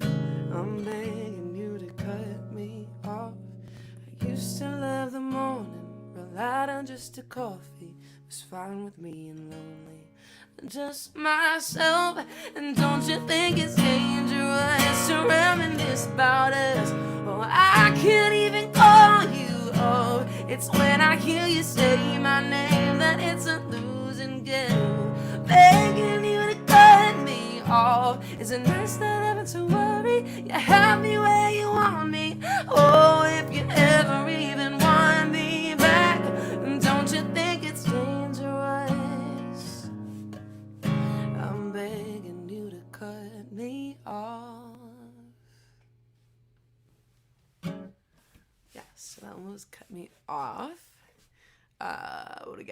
I'm begging you to cut me off. I used to love the morning, relied on just a coffee, was fine with me and lonely, just myself. And don't you think it's dangerous to reminisce about us? Oh, I can't even call you. Oh, it's when I hear you say my name that it's a losing game. Begging you to cut me off. Is it nice not having to worry? You're happy where you want me. Oh, if you ever even want me back, don't you think it's dangerous? I'm begging you to cut me off. Yeah, so that one was Cut Me Off. What do we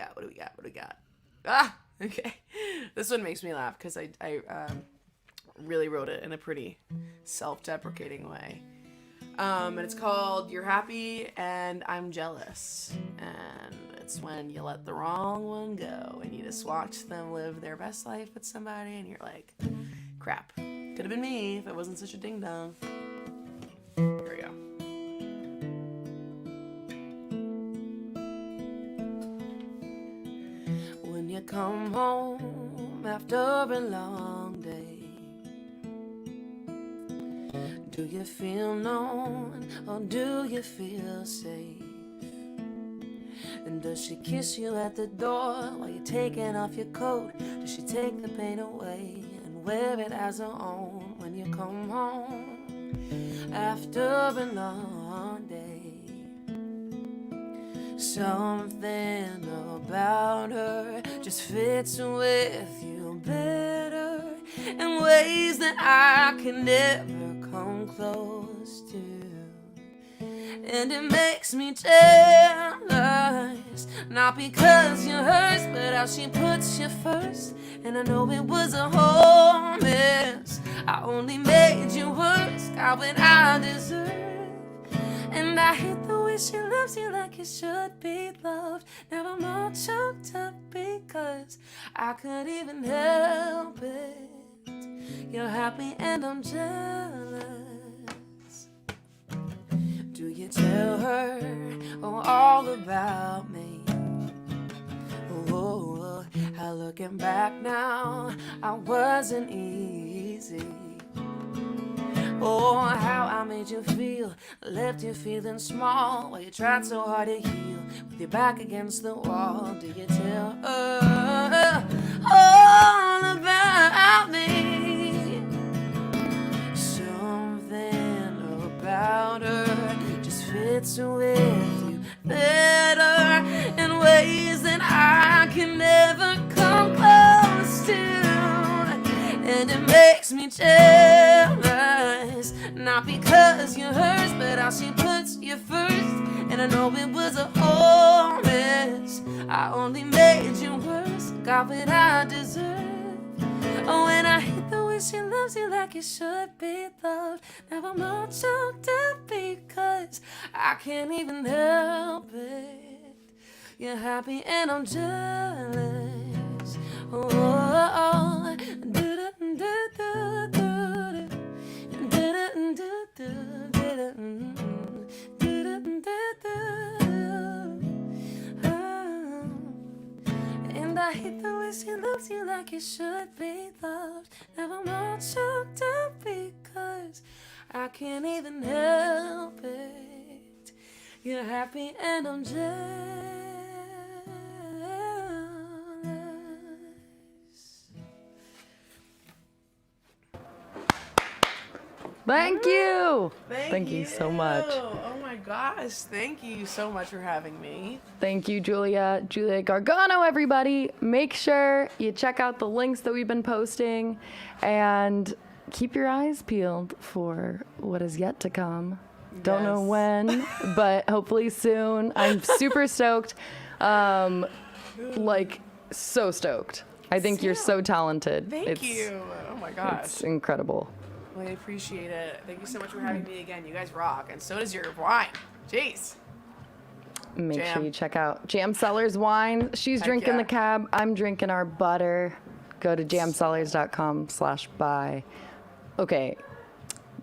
got? Ah, okay. This one makes me laugh because I really wrote it in a pretty self-deprecating way. And it's called You're Happy and I'm Jealous. And it's when you let the wrong one go and you just watch them live their best life with somebody and you're like, crap, could have been me if it wasn't such a ding-dong. Here we go. When you come home after a long day, do you feel known or do you feel safe? And does she kiss you at the door while you're taking off your coat? Does she take the pain away and wear it as her own when you come home after a long day? Something about her just fits with you better in ways that I can never come close to. And it makes me jealous, not because you're hers, but how she puts you first. And I know it was a whole mess, I only made you worse, got what I deserve. And I hate the way she loves you like you should be loved. Now I'm all choked up because I couldn't even help it. You're happy and I'm jealous. Do you tell her all about me? Oh, how looking back now, I wasn't easy. Oh, how I made you feel, left you feeling small while you tried so hard to heal with your back against the wall. Do you tell her all about me? Something about her just fits with you better in ways that I can never come close to. And it makes me jealous, not because you're hers, but how she puts you first. And I know it was a whole mess, I only made you worse, got what I deserve. Oh, and I hate the way she loves you like you should be loved. Now I'm all choked up because I can't even help it. You're happy and I'm jealous. Oh, oh, and I hate the way she loves you like you should be loved. Now I'm all choked up because I can't even help it. You're happy and I'm jealous. Thank you. Thank you so much. Oh my gosh, thank you so much for having me. Thank you, Julia. Julia Gargano, everybody. Make sure you check out the links that we've been posting and keep your eyes peeled for what is yet to come. Don't know when, but hopefully soon. I'm super stoked. Like, so stoked. I think you're so talented. Thank you. Oh my gosh. It's incredible. Well, I appreciate it. Thank you so much for having me again. You guys rock, and so does your wine. Jeez. Make Jam. sure you check out Jam Cellars Wine. She's drinking the cab. I'm drinking our butter. Go to jamcellars.com/buy. Okay.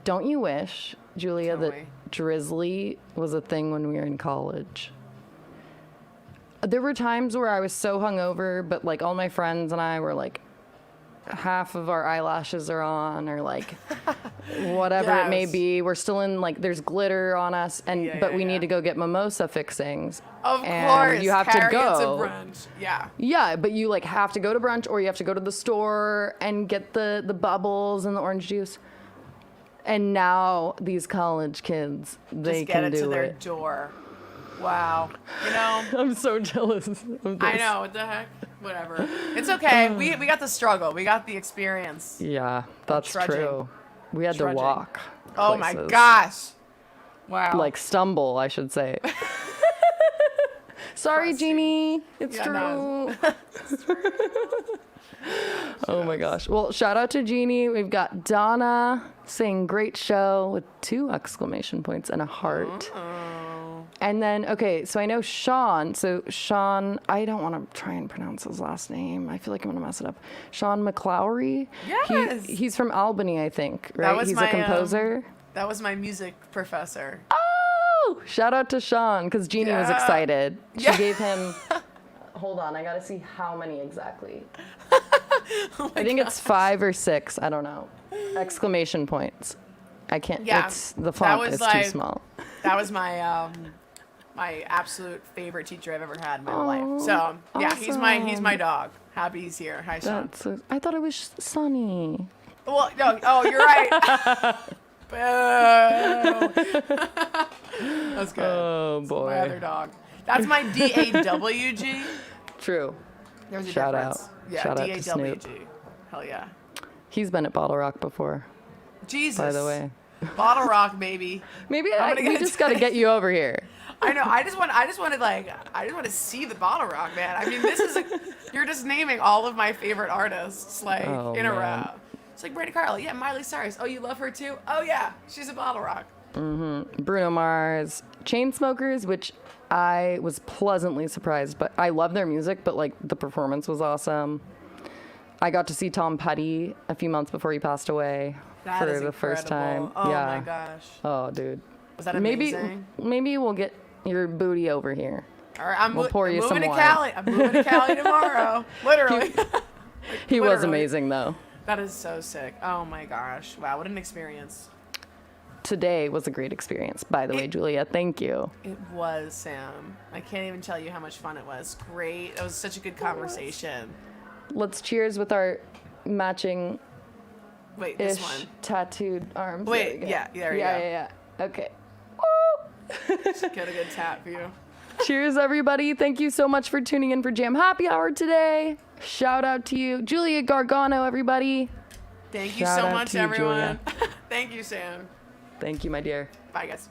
Don't you wish, Julia, that drizzly was a thing when we were in college? There were times where I was so hungover, but like all my friends and I were like, half of our eyelashes are on, or like whatever it may be. We're still in, like, there's glitter on us, and but we need to go get mimosa fixings. Of and course, you have carry to go. It to brunch. Yeah. Yeah, but you like have to go to brunch, or you have to go to the store and get the bubbles and the orange juice. And now these college kids, they just get can it do to their it. door. Wow. You know. I'm so jealous of this. I know. What the heck? Whatever. It's okay. We got the struggle. We got the experience. Yeah, that's true. We had to walk. Oh my places. gosh. Wow. Like stumble, I should say. Sorry, Jeannie. It's true. No. Oh my gosh. Well, shout out to Jeannie. We've got Donna saying great show with 2 exclamation points and a heart. And then, okay, so I know Sean. So Sean, I don't want to try and pronounce his last name. I feel like I'm going to mess it up. Sean McClowry. Yes. He's from Albany, I think, right? He's a composer. That was my music professor. Oh, shout out to Sean, because Jeannie was excited. She gave him, hold on, I got to see how many exactly. I think it's 5 or 6. I don't know. Exclamation points. I can't, it's, the font is too small. That was my my absolute favorite teacher I've ever had in my life. So yeah, awesome. he's my dog. Happy he's here. Hi, Sean. I thought it was Sunny. Well, no, oh, you're right. Boo. That's good. Oh boy. My other dog. That's my DAWG. True. There's a Shout difference. out. Yeah, Shout out to DAWG. Snoop. Hell yeah. He's been at Bottle Rock before. Jesus. By the way. Bottle Rock, baby. Maybe we just got to get you over here. I know. I just want to see the Bottle Rock, man. I mean, you're just naming all of my favorite artists, like, in a row. It's like Brady Carly. Yeah, Miley Cyrus. Oh, you love her too? Oh, yeah. She's a Bottle Rock. Bruno Mars, Chainsmokers, which I was pleasantly surprised, but I love their music, but like the performance was awesome. I got to see Tom Petty a few months before he passed away That is for the first time. incredible. Oh yeah. my gosh. Oh, dude. Was that amazing? Maybe we'll get your booty over here. All right, We'll pour you some moving to wine. Cali. I'm moving to Cali tomorrow. Literally. He was Literally. amazing though. That is so sick. Oh my gosh. Wow, what an experience. Today was a great experience, by the way, Julia. Thank you. It was, Sam. I can't even tell you how much fun it was. Great. It was such a good conversation. Let's cheers with our matching Wait, this ish one. tattooed arms. Wait, There we go. yeah, there you yeah, go. Yeah. Okay. Get a good tap for you. Cheers, everybody. Thank you so much for tuning in for Jam Happy Hour today. Shout out to you, Julia Gargano, everybody. Thank you Shout so out much, to you, everyone. Julia. Thank you, Sam. Thank you, my dear. Bye, guys.